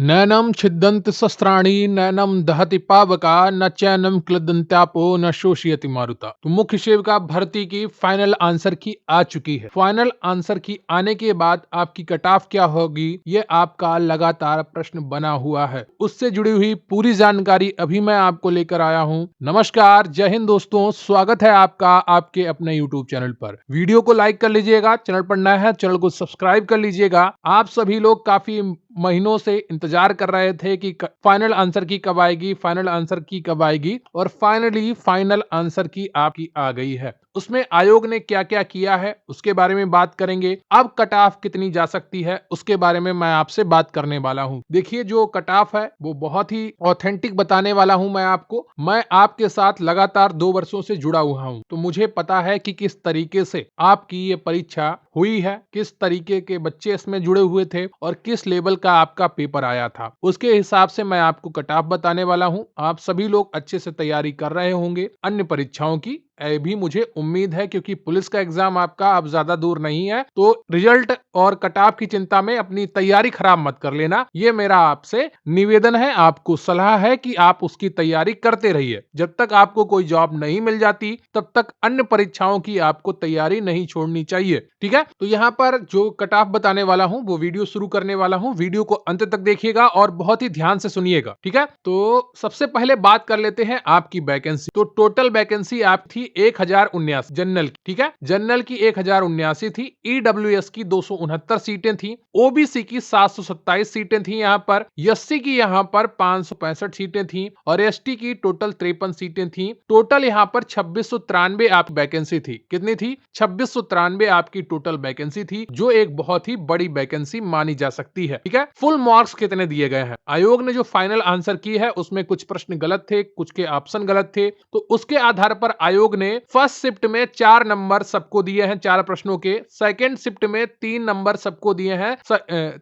नैनम छिद्यन्ति शस्त्राणि नैनम दहति पावका न चैनम क्लदन्त्यापो न शोषयति मारुता। तो मुख्य सेविका भर्ती की फाइनल आंसर की आ चुकी है। फाइनल आंसर की आने के बाद आपकी कट ऑफ क्या होगी ये आपका लगातार प्रश्न बना हुआ है। उससे जुड़ी हुई पूरी जानकारी अभी मैं आपको लेकर आया हूं। नमस्कार, जय हिंद दोस्तों, स्वागत है आपका आपके अपने यूट्यूब चैनल पर। वीडियो को लाइक कर लीजिएगा, चैनल पर नया है चैनल को सब्सक्राइब कर लीजिएगा। आप सभी लोग काफी महीनों से इंतजार कर रहे थे कि फाइनल आंसर की कब आएगी, फाइनल आंसर की कब आएगी, और फाइनली फाइनल आंसर की आपकी आ गई है। उसमें आयोग ने क्या क्या किया है उसके बारे में बात करेंगे। अब कट ऑफ कितनी जा सकती है उसके बारे में मैं आपसे बात करने वाला हूं। देखिए, जो कट ऑफ है वो बहुत ही ऑथेंटिक बताने वाला हूं मैं आपको। मैं आपके साथ लगातार 2 वर्षों से जुड़ा हुआ हूं, तो मुझे पता है कि किस तरीके से आपकी ये परीक्षा हुई है, किस तरीके के बच्चे इसमें जुड़े हुए थे और किस लेवल का आपका पेपर आया था। उसके हिसाब से मैं आपको कट ऑफ बताने वाला हूं। आप सभी लोग अच्छे से तैयारी कर रहे होंगे अन्य परीक्षाओं की, भी मुझे उम्मीद है, क्योंकि पुलिस का एग्जाम आपका अब ज्यादा दूर नहीं है। तो रिजल्ट और कट ऑफ की चिंता में अपनी तैयारी खराब मत कर लेना, ये मेरा आपसे निवेदन है, आपको सलाह है कि आप उसकी तैयारी करते रहिए। जब तक आपको कोई जॉब नहीं मिल जाती तब तक अन्य परीक्षाओं की आपको तैयारी नहीं छोड़नी चाहिए, ठीक है। तो यहाँ पर जो कट ऑफ बताने वाला हूं वो वीडियो शुरू करने वाला हूं। वीडियो को अंत तक देखिएगा और बहुत ही ध्यान से सुनिएगा, ठीक है। तो सबसे पहले बात कर लेते हैं आपकी वैकेंसी। तो टोटल वैकेंसी आप थी 1079 जनरल की, ठीक है। जनरल की 1079 थी, ईडब्ल्यूएस की 269 सीटें थी, ओबीसी की 727 सीटें थी यहाँ पर, एससी की यहाँ पर 565 सीटें थी और एसटी की टोटल 53 सीटें थी। टोटल यहाँ पर 2693 आप वैकेंसी थी। कितनी थी? 2693 आपकी टोटल वैकेंसी थी, जो एक बहुत ही बड़ी वैकेंसी मानी जा सकती है, ठीक है। फुल मार्क्स कितने दिए गए हैं? आयोग ने जो फाइनल आंसर की है उसमें कुछ प्रश्न गलत थे, कुछ के ऑप्शन गलत थे, तो उसके आधार पर आयोग ने फर्स्ट शिफ्ट में 4 नंबर सबको दिए हैं 4 प्रश्नों के, सेकंड शिफ्ट में 3 नंबर सबको दिए हैं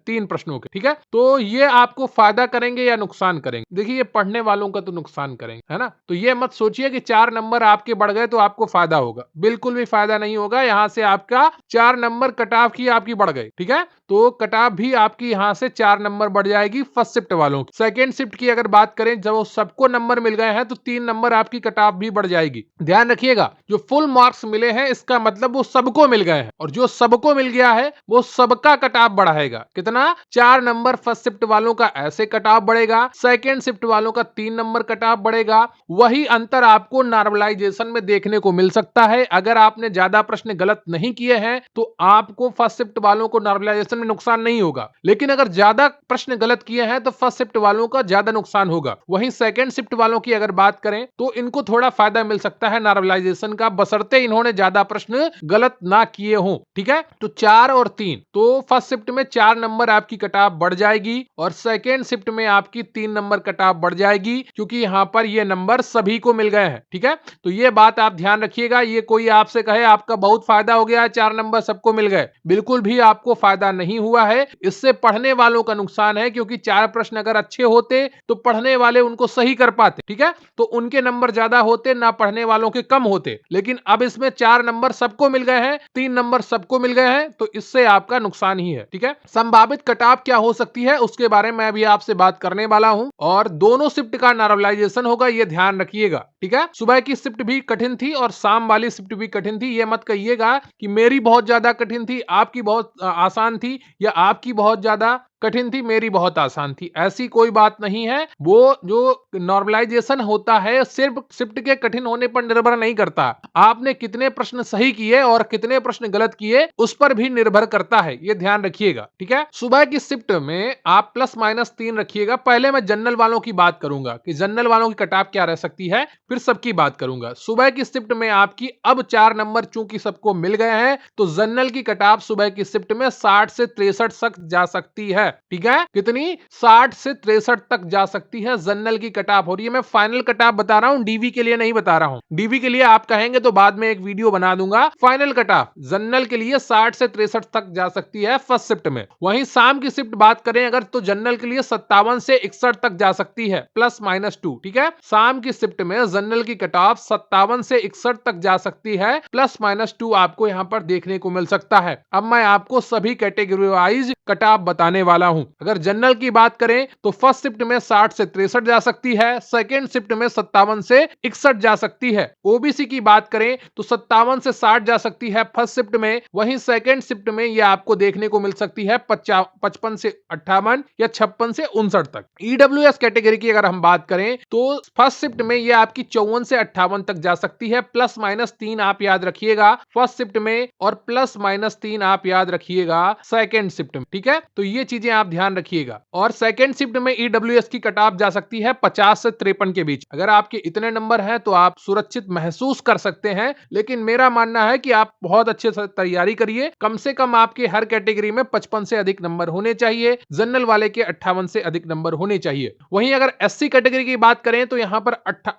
3 प्रश्नों के, ठीक है। तो ये आपको फायदा करेंगे या नुकसान करेंगे? देखिए, ये पढ़ने वालों का तो नुकसान करेंगे, है ना। तो ये मत सोचिए कि 4 नंबर आपके बढ़ गए तो आपको फायदा होगा, बिल्कुल भी फायदा नहीं होगा। यहां से आपका 4 नंबर कट ऑफ की आपकी बढ़ गई, ठीक है। तो कट ऑफ भी आपकी यहां से 4 नंबर बढ़ जाएगी फर्स्ट शिफ्ट वालों की। सेकंड शिफ्ट की अगर बात करें, जब सबको नंबर मिल गए हैं तो 3 नंबर आपकी कट ऑफ भी बढ़ जाएगी। ध्यान रखिएगा, जो फुल मार्क्स मिले हैं इसका मतलब वो सबको मिल गए हैं, और जो सबको मिल गया है वो सबका कट ऑफ बढ़ाएगा। कितना? 4 नंबर फर्स्ट शिफ्ट वालों का ऐसे कट ऑफ बढ़ेगा, सेकंड शिफ्ट वालों का 3 नंबर कट ऑफ बढ़ेगा। वही अंतर आपको नॉर्मलाइजेशन में देखने को मिल सकता है। अगर आपने ज्यादा प्रश्न गलत नहीं किए हैं तो आपको फर्स्ट शिफ्ट वालों को नॉर्मलाइजेशन में नुकसान नहीं होगा, लेकिन अगर ज्यादा प्रश्न गलत किए हैं तो फर्स्ट शिफ्ट वालों का ज्यादा नुकसान होगा। वहीं सेकंड शिफ्ट वालों की अगर बात करें तो इनको थोड़ा फायदा मिल सकता है नॉर्मलाइजेशन का, बशर्ते इन्होंने ज्यादा प्रश्न गलत ना किए हों, ठीक है। तो 4 और 3, तो फर्स्ट शिफ्ट में 4 नंबर आपकी कट ऑफ बढ़ जाएगी और सेकंड शिफ्ट में आपकी 3 नंबर कट ऑफ बढ़ जाएगी, क्योंकि यहां पर ये नंबर सभी को मिल गए हैं, ठीक है। तो ये बात आप ध्यान रखिएगा। ये कोई आपसे कहे आपका बहुत फायदा हो गया है, 4 नंबर सबको मिल गए, बिल्कुल भी आपको फायदा नहीं हुआ है। इससे पढ़ने वालों का नुकसान है, क्योंकि 4 प्रश्न अगर अच्छे होते तो पढ़ने वाले उनको सही कर पाते, ठीक है। तो उनके नंबर ज्यादा होते, ना पढ़ने वालों के कम होते। लेकिन अब इसमें 4 नंबर सबको मिल गए हैं, 3 नंबर सबको मिल गए हैं, तो इससे आपका नुकसान ही है, ठीक है। संभावित कट ऑफ क्या हो सकती है उसके बारे में अभी आपसे बात करने वाला हूं, और दोनों शिफ्ट का नॉर्मलाइजेशन होगा, ये ध्यान रखिएगा, ठीक है। सुबह की शिफ्ट भी कठिन थी और शाम वाली शिफ्ट भी कठिन थी। ये मत कहिएगा कि मेरी बहुत ज्यादा कठिन थी, आपकी बहुत आसान थी, या आपकी बहुत ज्यादा कठिन थी, मेरी बहुत आसान थी, ऐसी कोई बात नहीं है। वो जो नॉर्मलाइजेशन होता है सिर्फ शिफ्ट के कठिन होने पर निर्भर नहीं करता, आपने कितने प्रश्न सही किए और कितने प्रश्न गलत किए उस पर भी निर्भर करता है, ये ध्यान रखिएगा, ठीक है। सुबह की शिफ्ट में आप +-3 रखिएगा। पहले मैं जनरल वालों की बात करूंगा कि जनरल वालों की कट ऑफ क्या रह सकती है, फिर सबकी बात करूंगा। सुबह की शिफ्ट में आपकी अब 4 नंबर चूंकि सबको मिल गए हैं, तो जनरल की कट ऑफ सुबह की शिफ्ट में 60 से 63 तक जा सकती है, ठीक है। कितनी? 60 से 63 तक जा सकती है जनरल की कट ऑफ हो रही है। मैं फाइनल कट ऑफ बता रहा हूं, डीवी के लिए नहीं बता रहा हूं। डीवी के लिए आप कहेंगे तो बाद में एक वीडियो बना दूंगा। फाइनल कट ऑफ जनरल के लिए 60 से 63 तक जा सकती है फर्स्ट शिफ्ट में। वहीं शाम की शिफ्ट बात करें अगर, तो जनरल के लिए 57 से 61 तक जा सकती है, +-2, ठीक है। शाम की शिफ्ट में जनरल की कट ऑफ 57 से 61 तक जा सकती है, +-2 आपको यहां पर देखने को मिल सकता है। अब मैं आपको सभी कैटेगरी वाइज कट ऑफ बताने वाला वाला हूं। अगर जनरल की बात करें तो फर्स्ट शिफ्ट में 60 से 63 जा सकती है, सेकेंड शिफ्ट में 57 से 61 जा सकती है। ओबीसी की बात करें तो 57 से 60 जा सकती है फर्स्ट शिफ्ट में, वहीं सेकेंड शिफ्ट में यह आपको देखने को मिल सकती है 55 से 58 या 56 से 59 तक। ईडब्ल्यूएस कैटेगरी की अगर हम बात करें तो फर्स्ट शिफ्ट में यह आपकी 54 से 58 तक जा सकती है, प्लस माइनस 3 आप याद रखिएगा फर्स्ट शिफ्ट में और प्लस माइनस 3 आप याद रखिएगा सेकेंड शिफ्ट में। ठीक है, तो ये चीजें आप ध्यान रखिएगा। और सेकेंड शिफ्ट में ईडब्ल्यूएस की कट ऑफ जा सकती है 50 से 53 के बीच। अगर आपके इतने नंबर हैं तो आप सुरक्षित महसूस कर सकते हैं, लेकिन मेरा मानना है कि आप बहुत अच्छे से तैयारी करिए। कम से कम आपके हर कैटेगरी में 55 से अधिक नंबर होने चाहिए, जनरल वाले के 58 से अधिक नंबर होने चाहिए। वहीं अगर एससी कैटेगरी की बात करें तो यहां पर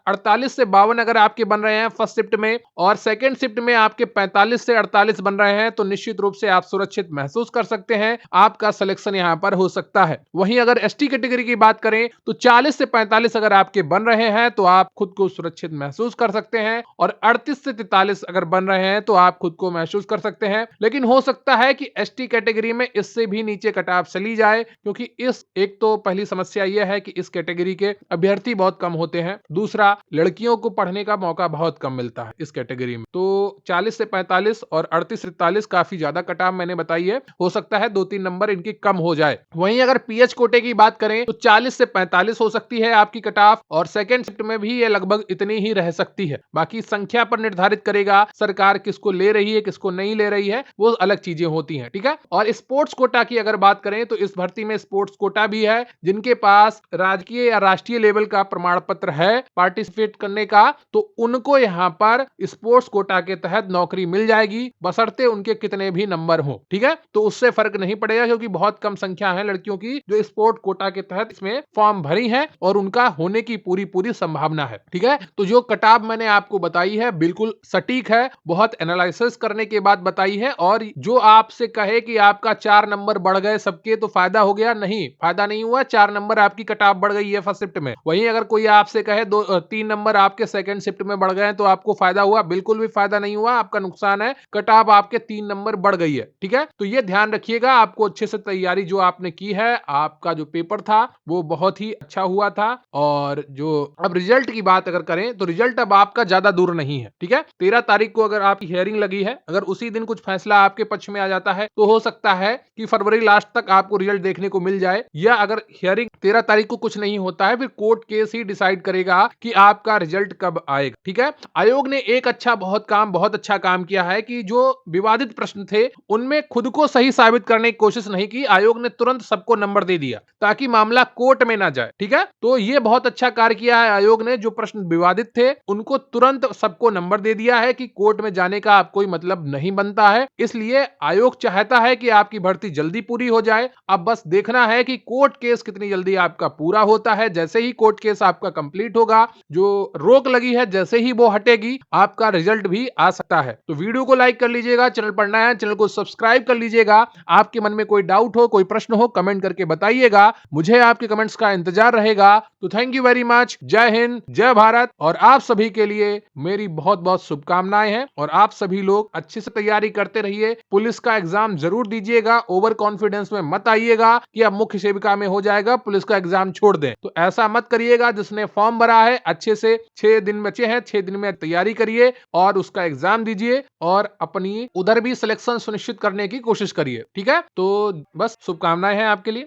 48 से 52 अगर आपके बन रहे हैं फर्स्ट शिफ्ट में और सेकेंड शिफ्ट में आपके 45 से 48 बन रहे हैं तो निश्चित रूप से आप सुरक्षित महसूस कर सकते हैं, आपका सिलेक्शन यहां पर हो सकता है। वहीं अगर एसटी कैटेगरी की बात करें तो 40 से 45 अगर आपके बन रहे हैं तो आप खुद को सुरक्षित महसूस कर सकते हैं, और 38 से 43 अगर बन रहे हैं तो आप खुद को महसूस कर सकते हैं। लेकिन हो सकता है कि एसटी कैटेगरी में इससे भी नीचे कट ऑफ चली जाए, क्योंकि इस एक तो पहली समस्या यह है कि इस कैटेगरी के अभ्यर्थी बहुत कम होते हैं, दूसरा लड़कियों को पढ़ने का मौका बहुत कम मिलता है इस कैटेगरी में। तो 40 से 45 और 38 से 43 काफी ज्यादा कट ऑफ मैंने बताई है, हो सकता है 2-3 नंबर इनकी कम हो जाए। वहीं अगर पीएच कोटे की बात करें तो 40 से 45 हो सकती है आपकी कट ऑफ, और सेकेंड शिफ्ट में भी ये लगभग इतनी ही रह सकती है। बाकी संख्या पर निर्धारित करेगा सरकार किसको ले रही है किसको नहीं ले रही है, वो अलग चीजें होती हैं। ठीक है, और स्पोर्ट्स कोटा की अगर बात करें तो इस भर्ती में स्पोर्ट्स कोटा भी है। जिनके पास राजकीय या राष्ट्रीय लेवल का प्रमाण पत्र है पार्टिसिपेट करने का, तो उनको यहां पर स्पोर्ट्स कोटा के तहत नौकरी मिल जाएगी, बशर्ते उनके कितने भी नंबर हो। ठीक है, तो उससे फर्क नहीं पड़ेगा, क्योंकि बहुत कम संख्या है लड़कियों की जो स्पोर्ट कोटा के तहत इसमें फॉर्म भरी है और उनका होने की पूरी पूरी संभावना है। ठीक है, तो जो कटाव मैंने आपको बताई है बिल्कुल सटीक है, बहुत एनालिसिस करने के बाद बताई है। और जो आपसे कहे कि आपका 4 नंबर बढ़ गए सबके तो फायदा हो गया, नहीं, फायदा नहीं हुआ। 4 नंबर आपकी कटाव बढ़ गई है फर्स्ट शिफ्ट में। वहीं अगर कोई आपसे कहे 3 नंबर आपके सेकंड शिफ्ट में बढ़ गए तो आपको फायदा हुआ, बिल्कुल भी फायदा नहीं हुआ, आपका नुकसान है। कटाव आपके 3 नंबर बढ़ गई है। ठीक है, तो ये ध्यान रखिएगा। आपको अच्छे से तैयारी जो आपने की है, आपका जो पेपर था वो बहुत ही अच्छा हुआ था। और जो अब रिजल्ट की बात अगर करें तो रिजल्ट अब आपका ज्यादा दूर नहीं है। ठीक है, 13 तारीख को अगर आपकी हियरिंग लगी है, अगर उसी दिन कुछ फैसला आपके पक्ष में आ जाता है तो हो सकता है कि फरवरी लास्ट तक आपको रिजल्ट देखने को मिल जाए। या अगर हियरिंग 13 तारीख को कुछ नहीं होता है, फिर कोर्ट केस ही डिसाइड करेगा कि आपका रिजल्ट कब आएगा। ठीक है, आयोग ने एक बहुत अच्छा काम किया है कि जो विवादित प्रश्न थे उनमें खुद को सही साबित करने की कोशिश नहीं की। आयोग ने तुरंत सबको नंबर दे दिया ताकि मामला कोर्ट में ना जाए। ठीक है, तो ये बहुत अच्छा कार्य किया है आयोग ने। जो प्रश्न विवादित थे उनको तुरंत सबको नंबर दे दिया है कि कोर्ट में जाने का आप कोई मतलब नहीं बनता है। इसलिए आयोग चाहता है कि आपकी भर्ती जल्दी पूरी हो जाए। अब बस देखना है कि कोर्ट केस कितनी जल्दी आपका पूरा होता है। जैसे ही कोर्ट केस आपका कंप्लीट होगा, जो रोक लगी है जैसे ही वो हटेगी, आपका रिजल्ट भी आ सकता है। तो वीडियो को लाइक कर लीजिएगा, चैनल पर नया है चैनल को सब्सक्राइब कर लीजिएगा। आपके मन में कोई डाउट हो, कोई प्रश्न हो, कमेंट करके बताइएगा, मुझे आपके कमेंट्स का इंतजार रहेगा। तो थैंक यू वेरी मच, जय हिंद, जय भारत। और आप सभी के लिए मेरी बहुत बहुत शुभकामनाएं हैं, और आप सभी लोग अच्छे से तैयारी करते रहिए। पुलिस का एग्जाम जरूर दीजिएगा, ओवर कॉन्फिडेंस में मत आइएगा कि अब मुख्य सेविका में हो जाएगा, पुलिस का एग्जाम छोड़ दें। तो ऐसा मत करिएगा। जिसने फॉर्म भरा है अच्छे से 6 दिन बचे हैं, 6 दिन में तैयारी करिए और उसका एग्जाम दीजिए, और अपनी उधर भी सिलेक्शन सुनिश्चित करने की कोशिश करिए। ठीक है, तो बस शुभकामनाएं हैं आपके लिए।